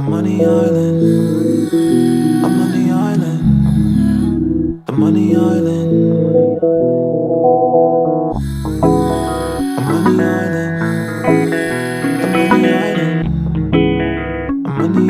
I'm on the island. I'm on the island. I'm on the island. I'm on the island. I'm on the island. I'm on the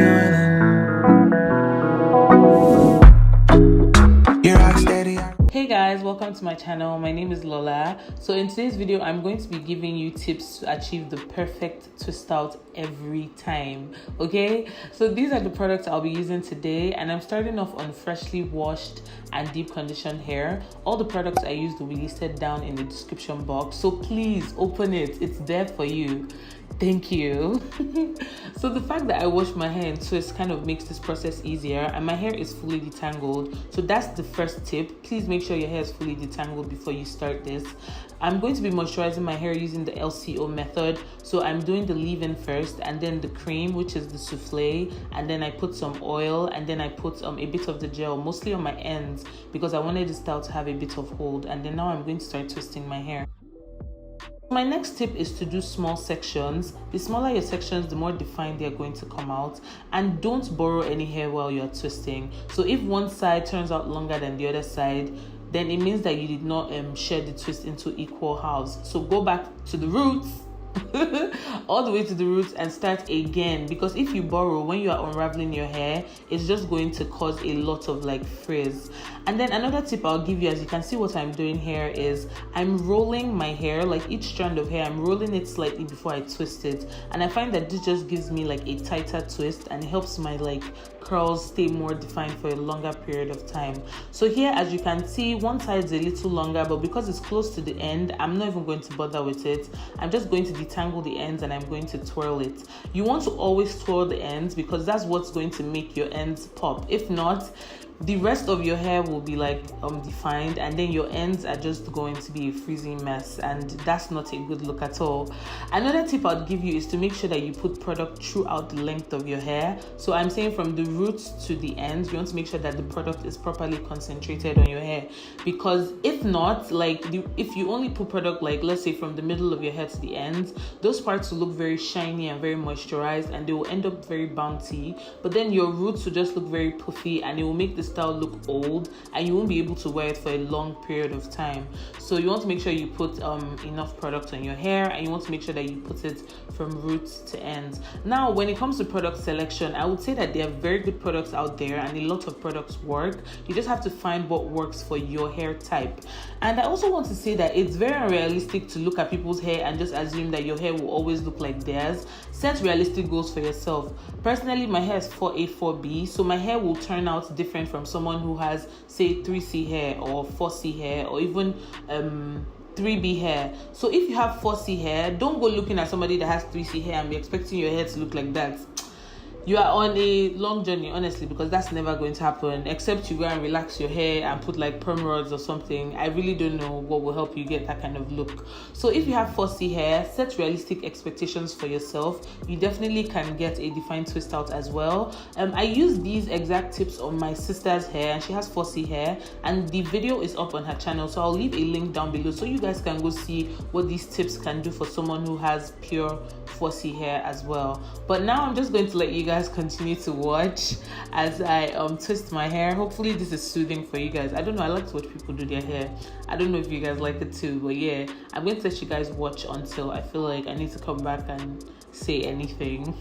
island. You're rock steady. Hey guys, welcome to my channel. My name is Lola. So in today's video, I'm going to be giving you tips to achieve the perfect twist out every time. Okay, so these are the products I'll be using today, and I'm starting off on freshly washed and deep conditioned hair. All the products I used will be listed down in the description box, so please open it. It's there for you. Thank you. So the fact that I wash my hair in twists kind of makes this process easier, and my hair is fully detangled. So that's the first tip. Please make sure your hair is fully detangled before you start this. I'm going to be moisturizing my hair using the LCO method. So I'm doing the leave-in first, and then the cream, which is the souffle, and then I put some oil, and then I put a bit of the gel, mostly on my ends because I wanted the style to have a bit of hold. And then now I'm going to start twisting my hair. My next tip is to do small sections. The smaller your sections, the more defined they are going to come out. And don't borrow any hair while you're twisting. So if one side turns out longer than the other side, then it means that you did not share the twist into equal halves. So go back to the roots. All the way to the roots and start again, because if you borrow when you are unraveling your hair, it's just going to cause a lot of frizz. And then another tip I'll give you, as you can see what I'm doing here, is I'm rolling my hair, like each strand of hair, I'm rolling it slightly before I twist it, and I find that this just gives me a tighter twist, and it helps my curls stay more defined for a longer period of time. So here, as you can see, one side is a little longer, but because it's close to the end, I'm not even going to bother with it. I'm just going to detangle the ends, and I'm going to twirl it. You want to always twirl the ends because that's what's going to make your ends pop. If not, the rest of your hair will be defined, and then your ends are just going to be a freezing mess, and that's not a good look at all. Another tip I'd give you is to make sure that you put product throughout the length of your hair. So I'm saying from the roots to the ends, you want to make sure that the product is properly concentrated on your hair, because if not, if you only put product let's say from the middle of your hair to the ends, those parts will look very shiny and very moisturized, and they will end up very bouncy, but then your roots will just look very puffy, and it will make the style look old, and you won't be able to wear it for a long period of time. So you want to make sure you put enough product on your hair, and you want to make sure that you put it from roots to ends. Now, when it comes to product selection, I would say that there are very good products out there, and a lot of products work. You just have to find what works for your hair type. And I also want to say that it's very unrealistic to look at people's hair and just assume that your hair will always look like theirs. Set realistic goals for yourself. Personally, my hair is 4A, 4B, so my hair will turn out different from someone who has, say, 3C hair or 4C hair, or even 3B hair. So if you have 4C hair, don't go looking at somebody that has 3C hair and be expecting your hair to look like that. You are on a long journey, honestly, because that's never going to happen, except you go and relax your hair and put perm rods or something. I really don't know what will help you get that kind of look. So if you have 4C hair, set realistic expectations for yourself. You definitely can get a defined twist out as well. I use these exact tips on my sister's hair, and she has 4C hair, and the video is up on her channel, so I'll leave a link down below so you guys can go see what these tips can do for someone who has pure 4C hair as well. But now I'm just going to let you guys continue to watch as I twist my hair. Hopefully this is soothing for you guys. I don't know, I like to watch people do their hair. I don't know if you guys like it too, but yeah, I'm going to let you guys watch until I feel like I need to come back and say anything.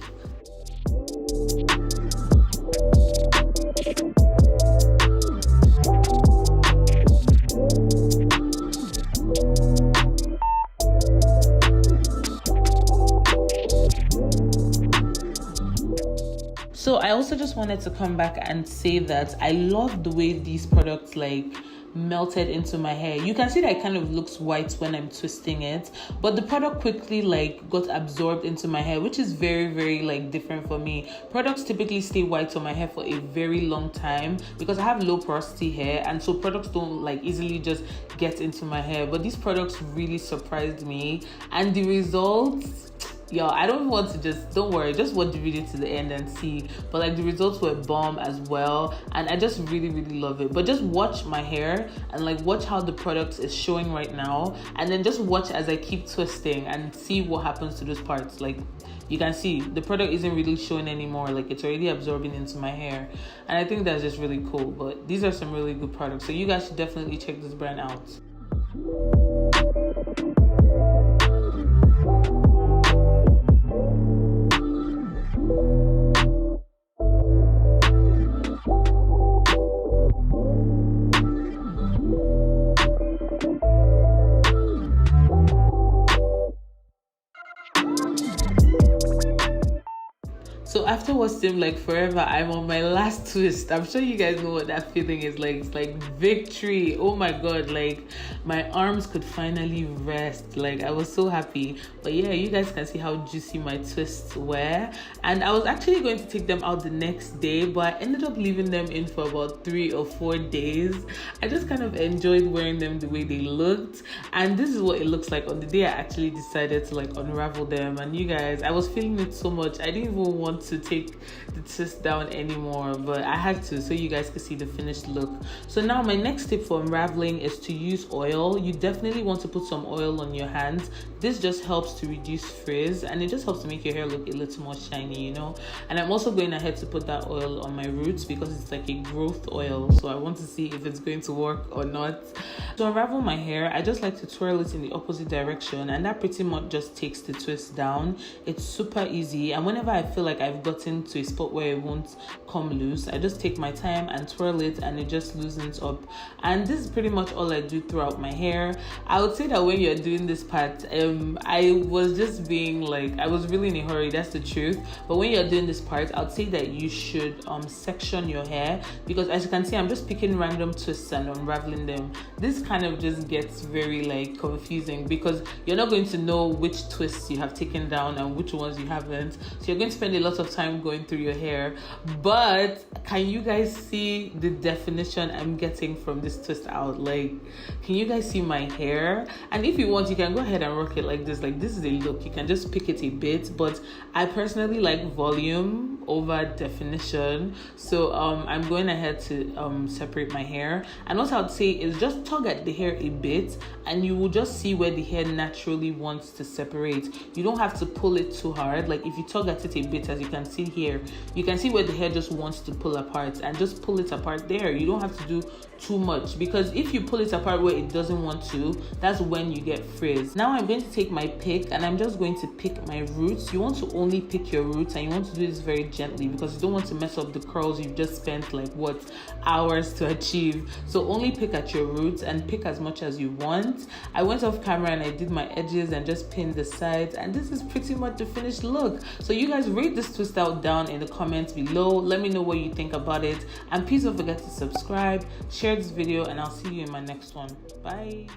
So I also just wanted to come back and say that I love the way these products melted into my hair. You can see that it kind of looks white when I'm twisting it, but the product quickly got absorbed into my hair, which is very, very different for me. Products typically stay white on my hair for a very long time because I have low porosity hair, and so products don't easily just get into my hair. But these products really surprised me, and the results, yo, I don't want to don't worry, just watch the video to the end and see. But the results were bomb as well, and I just really, really love it. But just watch my hair and watch how the product is showing right now, and then just watch as I keep twisting and see what happens to those parts. you can see the product isn't really showing anymore. Like, it's already absorbing into my hair, and I think that's just really cool. But these are some really good products, so you guys should definitely check this brand out. So after what seemed like forever, I'm on my last twist. I'm sure you guys know what that feeling is like. It's like victory. Oh my god, like my arms could finally rest. Like, I was so happy. But yeah, you guys can see how juicy my twists were. And I was actually going to take them out the next day, but I ended up leaving them in for about 3 or 4 days. I just kind of enjoyed wearing them the way they looked. And this is what it looks like on the day I actually decided to like unravel them. And you guys, I was feeling it so much. I didn't even want to take the twist down anymore, but I had to so you guys could see the finished look. So now my next tip for unraveling is to use oil. You definitely want to put some oil on your hands. This just helps to reduce frizz, and it just helps to make your hair look a little more shiny, you know. And I'm also going ahead to put that oil on my roots because it's like a growth oil, so I want to see if it's going to work or not. To unravel my hair, I just like to twirl it in the opposite direction, and that pretty much just takes the twist down. It's super easy, and whenever I feel like I've gotten to a spot where it won't come loose, I just take my time and twirl it, and it just loosens up. And this is pretty much all I do throughout my hair. I would say that when you're doing this part, I was just being like, I was really in a hurry, that's the truth. But when you're doing this part, I would say that you should section your hair, because as you can see, I'm just picking random twists and unraveling them. This kind of just gets very like confusing because you're not going to know which twists you have taken down and which ones you haven't, so you're going to spend a lot of time going through your hair. But can you guys see the definition I'm getting from this twist out? Like, can you guys see my hair? And if you want, you can go ahead and rock it like this. Like, this is a look, you can just pick it a bit, but I personally like volume over definition, so I'm going ahead to separate my hair. And what I would say is just tug at the hair a bit, and you will just see where the hair naturally wants to separate. You don't have to pull it too hard. Like, if you tug at it a bit, as you can see here, you can see where the hair just wants to pull apart, and just pull it apart there. You don't have to do too much, because if you pull it apart where it doesn't want to, that's when you get frizz. Now I'm going to take my pick, and I'm just going to pick my roots. You want to only pick your roots, and you want to do this very gently because you don't want to mess up the curls you've just spent like what hours to achieve. So only pick at your roots and pick as much as you want. I went off camera and I did my edges and just pinned the sides, and this is pretty much the finished look. So you guys rate this twist out down in the comments below. Let me know what you think about it, and please don't forget to subscribe, share this video, and I'll see you in my next one. Bye.